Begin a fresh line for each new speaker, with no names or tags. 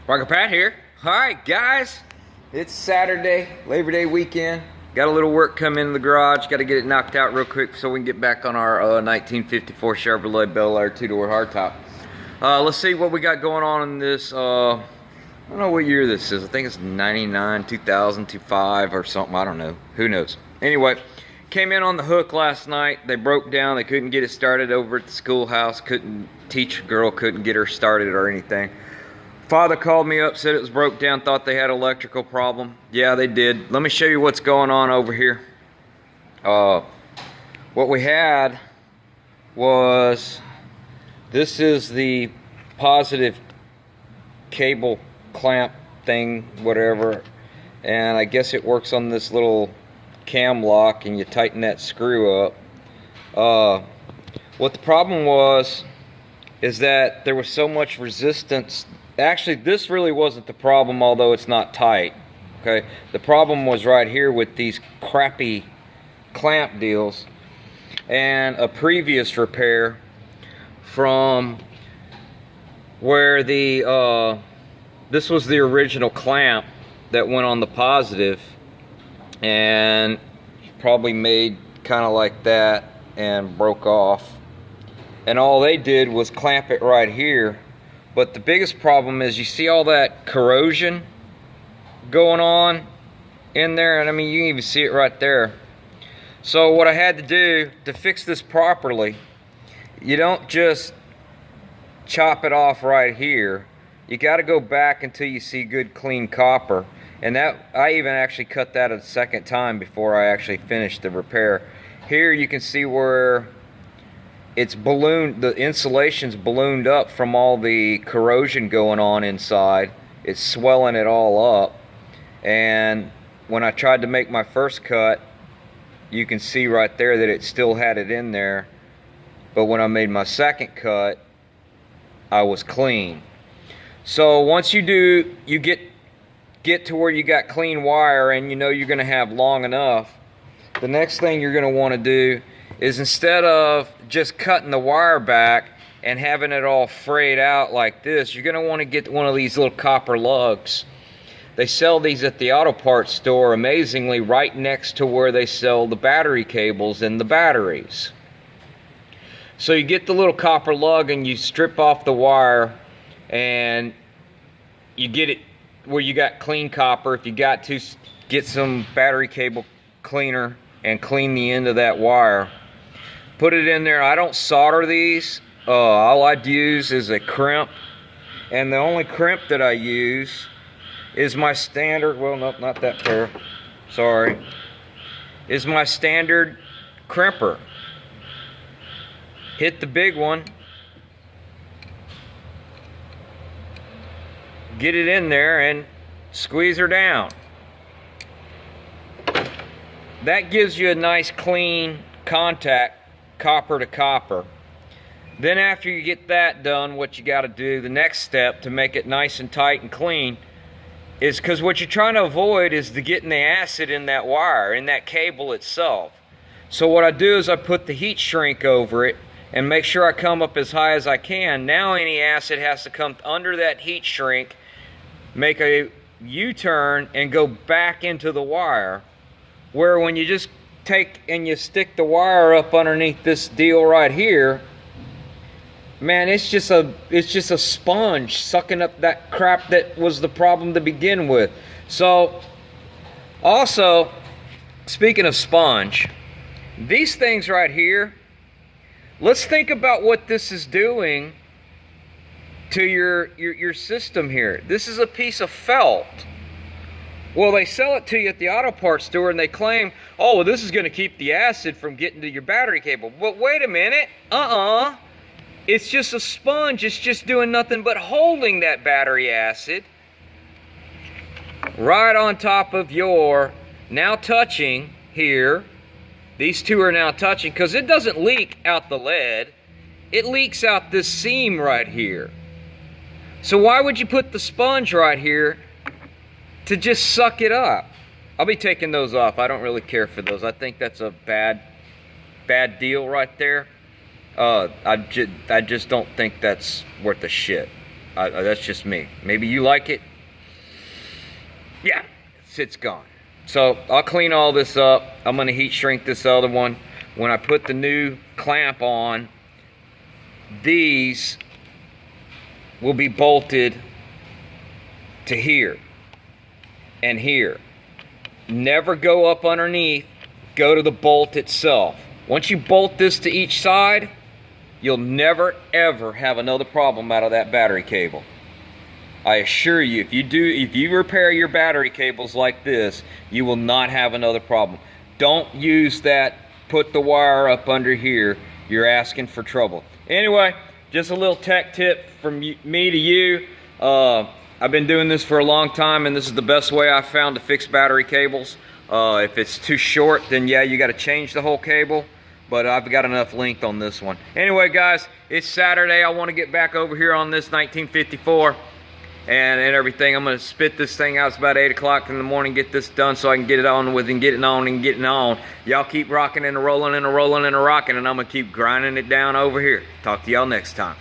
Rocket Pat here. Alright guys, it's Saturday, Labor Day weekend. Got a little work come into the garage. Got to get it knocked out real quick so we can get back on our 1954 Chevrolet Bel Air 2-door hardtop. Let's see what we got going on in this, I don't know what year this is. I think it's 99, 2000, 2005 or something. I don't know. Who knows? Anyway, came in on the hook last night. They broke down. They couldn't get it started over at the schoolhouse. Teacher girl couldn't get her started or anything. Father called me up, said it was broke down, thought they had an electrical problem. Yeah, they did. Let me show you what's going on over here. What we had was, this is the positive cable clamp thing, whatever. And I guess it works on this little cam lock and you tighten that screw up. What the problem was is that there was so much resistance. Actually, this really wasn't the problem, although it's not tight. Okay, the problem was right here with these crappy clamp deals, and a previous repair from where the this was the original clamp that went on the positive, and probably made kind of like that and broke off, and all they did was clamp it right here. But the biggest problem is, you see all that corrosion going on in there, and I mean, you can even see it right there. So what I had to do to fix this properly, you don't just chop it off right here. You got to go back until you see good clean copper, and that I even actually cut that a second time before I actually finished the repair. Here you can see where it's ballooned, the insulation's ballooned up from all the corrosion going on inside. It's swelling it all up, and when I tried to make my first cut, you can see right there that it still had it in there, but when I made my second cut, I was clean. So once you do, you get to where you got clean wire and you know you're going to have long enough, the next thing you're going to want to do is, instead of just cutting the wire back and having it all frayed out like this, you're going to want to get one of these little copper lugs. They sell these at the auto parts store, amazingly, right next to where they sell the battery cables and the batteries. So you get the little copper lug and you strip off the wire, and you get it where you got clean copper. If you got to, get some battery cable cleaner and clean the end of that wire. Put it in there. I don't solder these. All I'd use is a crimp, and the only crimp that I use is my standard, well, nope, not that pair, sorry, is my standard crimper. Hit the big one, get it in there and squeeze her down. That gives you a nice clean contact, copper to copper. Then after you get that done, what you got to do, the next step to make it nice and tight and clean, is, because what you're trying to avoid is getting the acid in that wire, in that cable itself. So what I do is I put the heat shrink over it and make sure I come up as high as I can. Now any acid has to come under that heat shrink, make a U-turn and go back into the wire, where when you just take and you stick the wire up underneath this deal right here, man, it's just a sponge sucking up that crap that was the problem to begin with. So also, speaking of sponge, these things right here, let's think about what this is doing to your system here. This is a piece of felt. Well, they sell it to you at the auto parts store and they claim, oh, well, this is going to keep the acid from getting to your battery cable. But wait a minute. It's just a sponge. It's just doing nothing but holding that battery acid right on top of your, now touching here. These two are now touching, because it doesn't leak out the lead. It leaks out this seam right here. So why would you put the sponge right here to just suck it up? I'll be taking those off. I don't really care for those. I think that's a bad deal right there. I just don't think that's worth a shit. That's just me. Maybe you like it. Yeah, it's gone. So I'll clean all this up. I'm going to heat shrink this other one. When I put the new clamp on, these will be bolted to here and here. Never go up underneath. Go to the bolt itself. Once you bolt this to each side, you'll never ever have another problem out of that battery cable. I assure you, if you repair your battery cables like this, you will not have another problem. Don't use that, put the wire up under here. You're asking for trouble. Anyway, just a little tech tip from me to you. I've been doing this for a long time, and this is the best way I've found to fix battery cables. If it's too short, then yeah, you got to change the whole cable. But I've got enough length on this one. Anyway, guys, it's Saturday. I want to get back over here on this 1954 and everything. I'm going to spit this thing out. It's about 8 o'clock in the morning. Get this done so I can get it on with and getting on and getting on. Y'all keep rocking and rolling and rolling and rocking, and I'm going to keep grinding it down over here. Talk to y'all next time.